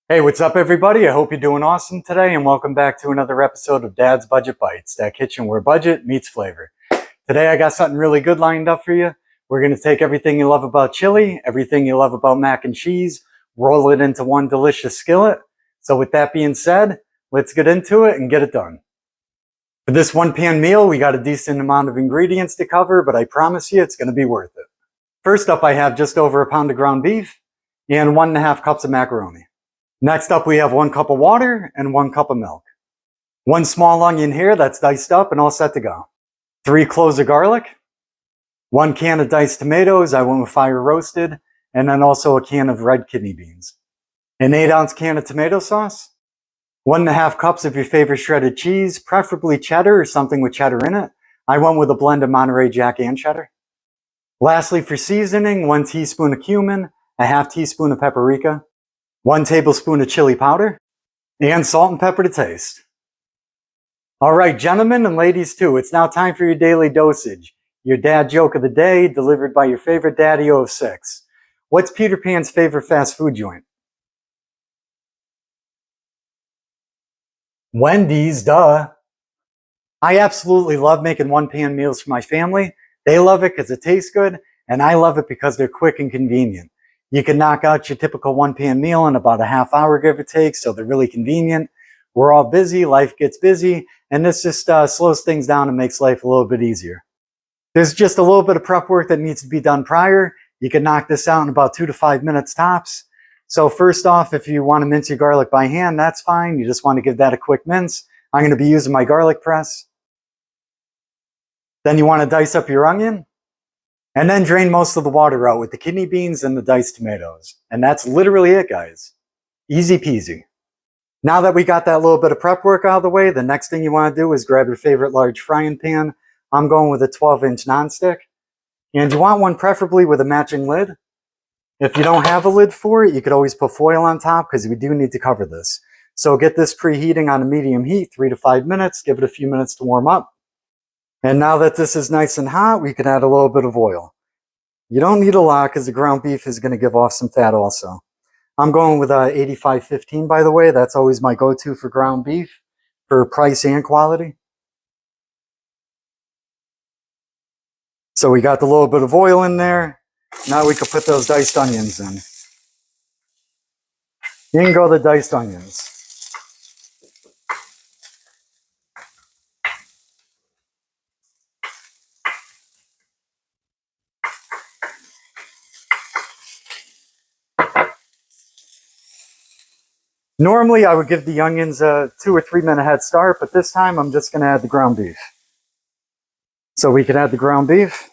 Hey, what's up, everybody? I hope you're doing awesome today, and welcome back to another episode of Dad's Budget Bites, that kitchen where budget meets flavor. Today, I got something really good lined up for you. We're going to take everything you love about chili, everything you love about mac and cheese, roll it into one delicious skillet. So with that being said, let's get into it and get it done. For this one-pan meal, we got a decent amount of ingredients to cover, but I promise you it's going to be worth it. First up, I have just over a pound of ground beef and 1.5 cups of macaroni. Next up, we have 1 cup of water and 1 cup of milk. 1 small onion here that's diced up and all set to go. 3 cloves of garlic. 1 can of diced tomatoes, I went with fire roasted, and then also a can of red kidney beans. An 8-ounce can of tomato sauce. 1.5 cups of your favorite shredded cheese, preferably cheddar or something with cheddar in it. I went with a blend of Monterey Jack and cheddar. Lastly, for seasoning, 1 teaspoon of cumin, a half teaspoon of paprika, 1 tablespoon of chili powder, and salt and pepper to taste. All right, gentlemen and ladies too, it's now time for your daily dosage. Your dad joke of the day, delivered by your favorite daddy-o of 6. What's Peter Pan's favorite fast food joint? Wendy's, duh. I absolutely love making one-pan meals for my family. They love it because it tastes good, and I love it because they're quick and convenient. You can knock out your typical one-pan meal in about a half hour, give or take, so they're really convenient. We're all busy, life gets busy, and this just slows things down and makes life a little bit easier. There's just a little bit of prep work that needs to be done prior. You can knock this out in about 2 to 5 minutes tops. So first off, if you want to mince your garlic by hand, that's fine. You just want to give that a quick mince. I'm going to be using my garlic press. Then you want to dice up your onion. And then drain most of the water out with the kidney beans and the diced tomatoes. And that's literally it, guys. Easy peasy. Now that we got that little bit of prep work out of the way, the next thing you want to do is grab your favorite large frying pan. I'm going with a 12-inch nonstick. And you want one preferably with a matching lid. If you don't have a lid for it, you could always put foil on top because we do need to cover this. So get this preheating on a medium heat, 3 to 5 minutes. Give it a few minutes to warm up. And now that this is nice and hot, we can add a little bit of oil. You don't need a lot because the ground beef is going to give off some fat also. I'm going with 85/15, by the way. That's always my go-to for ground beef for price and quality. So we got the little bit of oil in there. Now we can put those diced onions in. In go the diced onions. Normally, I would give the onions a 2 or 3 minute head start, but this time I'm just going to add the ground beef. So we can add the ground beef.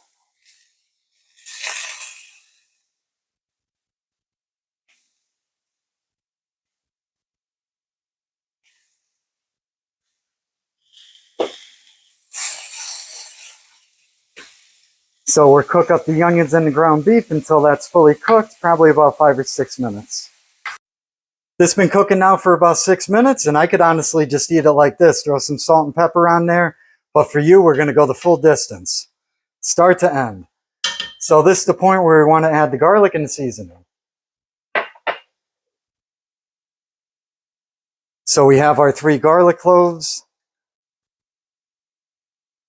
So we'll cook up the onions and the ground beef until that's fully cooked, probably about 5 or 6 minutes. This has been cooking now for about 6 minutes, and I could honestly just eat it like this. Throw some salt and pepper on there. But for you, we're going to go the full distance, start to end. So this is the point where we want to add the garlic and the seasoning. So we have our 3 garlic cloves.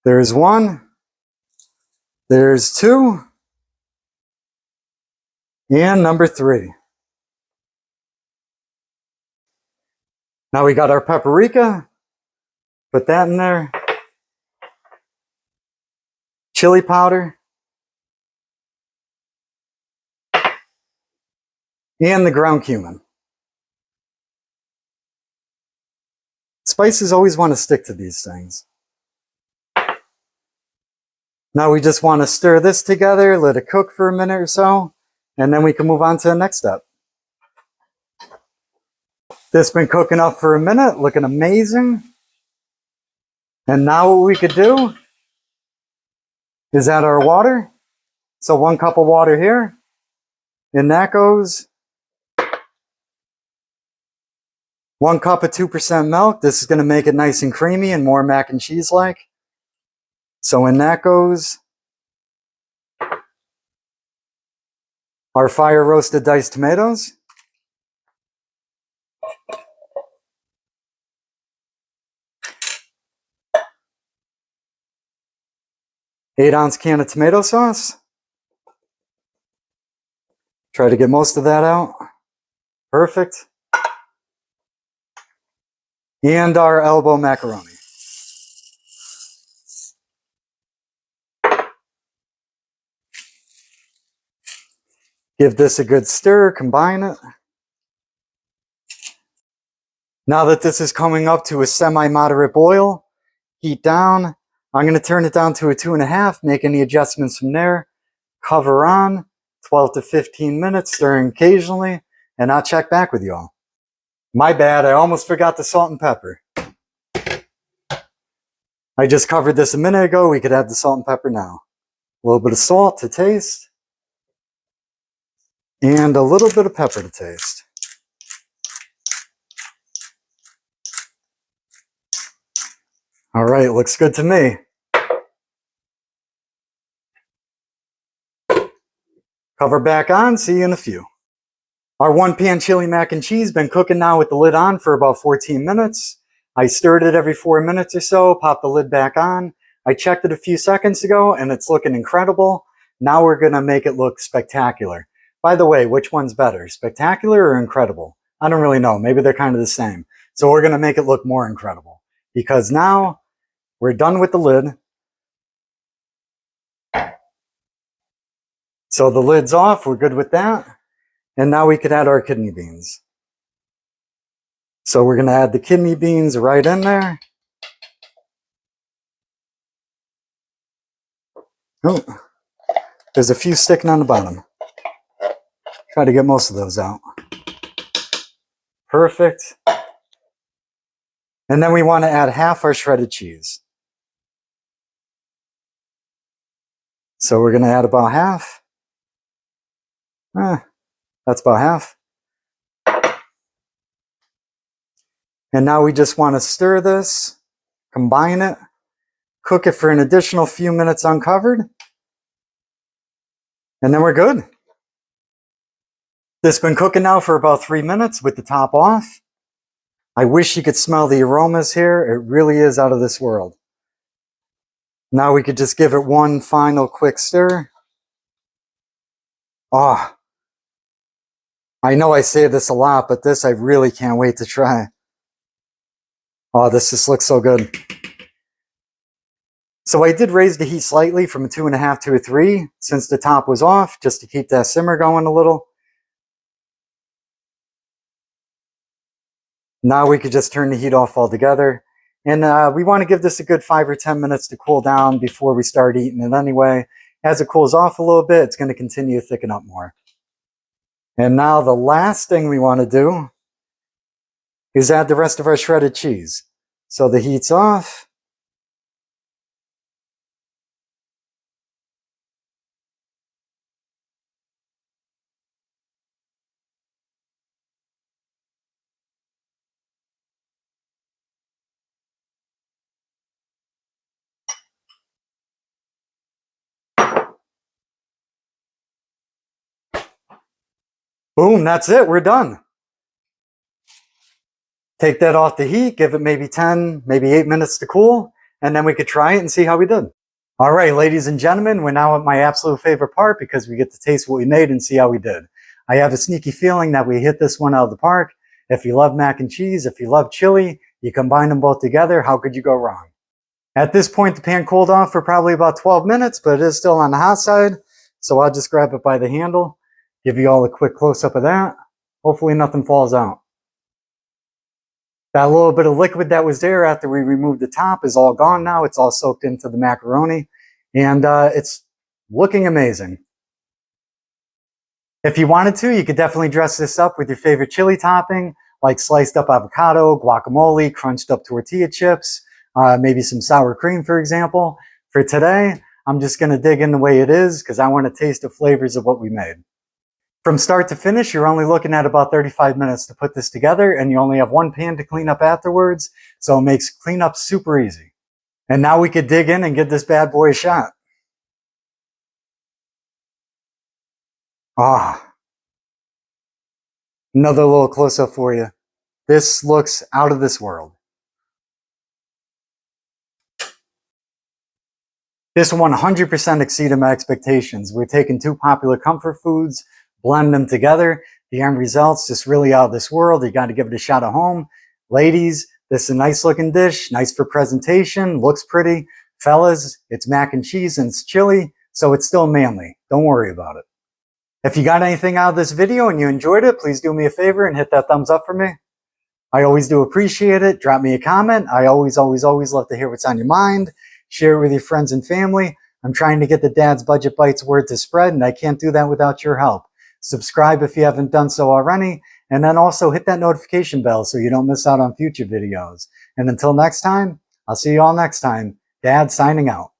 There's 1. There's 2. And number 3. Now we got our paprika. Put that in there. Chili powder. And the ground cumin. Spices always want to stick to these things. Now we just want to stir this together, let it cook for a minute or so, and then we can move on to the next step. This has been cooking up for a minute, looking amazing. And now what we could do is add our water. So 1 cup of water here. In that goes 1 cup of 2% milk. This is going to make it nice and creamy and more mac and cheese like. So in that goes our fire roasted diced tomatoes. 8-ounce can of tomato sauce. Try to get most of that out. Perfect. And our elbow macaroni. Give this a good stir, combine it. Now that this is coming up to a semi-moderate boil, heat down. I'm going to turn it down to a 2.5, make any adjustments from there. Cover on, 12 to 15 minutes, stirring occasionally, and I'll check back with you all. My bad, I almost forgot the salt and pepper. I just covered this a minute ago, we could add the salt and pepper now. A little bit of salt to taste, and a little bit of pepper to taste. All right, looks good to me. Cover back on, see you in a few. Our 1-pan chili mac and cheese been cooking now with the lid on for about 14 minutes. I stirred it every 4 minutes or so, popped the lid back on. I checked it a few seconds ago and it's looking incredible. Now we're gonna make it look spectacular. By the way, which one's better, spectacular or incredible? I don't really know, maybe they're kind of the same. So we're gonna make it look more incredible because now we're done with the lid. So the lid's off, we're good with that. And now we could add our kidney beans. So we're going to add the kidney beans right in there. Oh, there's a few sticking on the bottom. Try to get most of those out. Perfect. And then we want to add half our shredded cheese. So we're going to add about half. That's about half. And now we just want to stir this, combine it, cook it for an additional few minutes uncovered, and then we're good. This has been cooking now for about 3 minutes with the top off. I wish you could smell the aromas here. It really is out of this world. Now we could just give it one final quick stir. Oh, I know I say this a lot, but this I really can't wait to try. Oh, this just looks so good. So I did raise the heat slightly from a 2.5 to a 3 since the top was off, just to keep that simmer going a little. Now we could just turn the heat off altogether. And we want to give this a good 5 or 10 minutes to cool down before we start eating it anyway. As it cools off a little bit, it's going to continue to thicken up more. And now the last thing we want to do is add the rest of our shredded cheese. So the heat's off. Boom, that's it, we're done. Take that off the heat, give it maybe 10, maybe 8 minutes to cool, and then we could try it and see how we did. All right, ladies and gentlemen, we're now at my absolute favorite part because we get to taste what we made and see how we did. I have a sneaky feeling that we hit this one out of the park. If you love mac and cheese, if you love chili, you combine them both together, how could you go wrong? At this point, the pan cooled off for probably about 12 minutes, but it is still on the hot side. So I'll just grab it by the handle, give you all a quick close-up of that. Hopefully nothing falls out. That little bit of liquid that was there after we removed the top is all gone now. It's all soaked into the macaroni, and it's looking amazing. If you wanted to, you could definitely dress this up with your favorite chili topping, like sliced up avocado, guacamole, crunched up tortilla chips, maybe some sour cream, for example. For today, I'm just going to dig in the way it is because I want to taste the flavors of what we made. From start to finish, you're only looking at about 35 minutes to put this together, and you only have one pan to clean up afterwards, so it makes cleanup super easy. And now we could dig in and give this bad boy a shot. Ah, another little close-up for you. This looks out of this world. This 100% exceeded my expectations. We're taking two popular comfort foods, blend them together. The end result's just really out of this world. You got to give it a shot at home. Ladies, this is a nice looking dish, nice for presentation, looks pretty. Fellas, it's mac and cheese and it's chili, so it's still manly. Don't worry about it. If you got anything out of this video and you enjoyed it, please do me a favor and hit that thumbs up for me. I always do appreciate it. Drop me a comment. I always love to hear what's on your mind. Share it with your friends and family. I'm trying to get the Dad's Budget Bites word to spread, and I can't do that without your help. Subscribe if you haven't done so already, and then also hit that notification bell so you don't miss out on future videos. And until next time, I'll see you all next time. Dad signing out.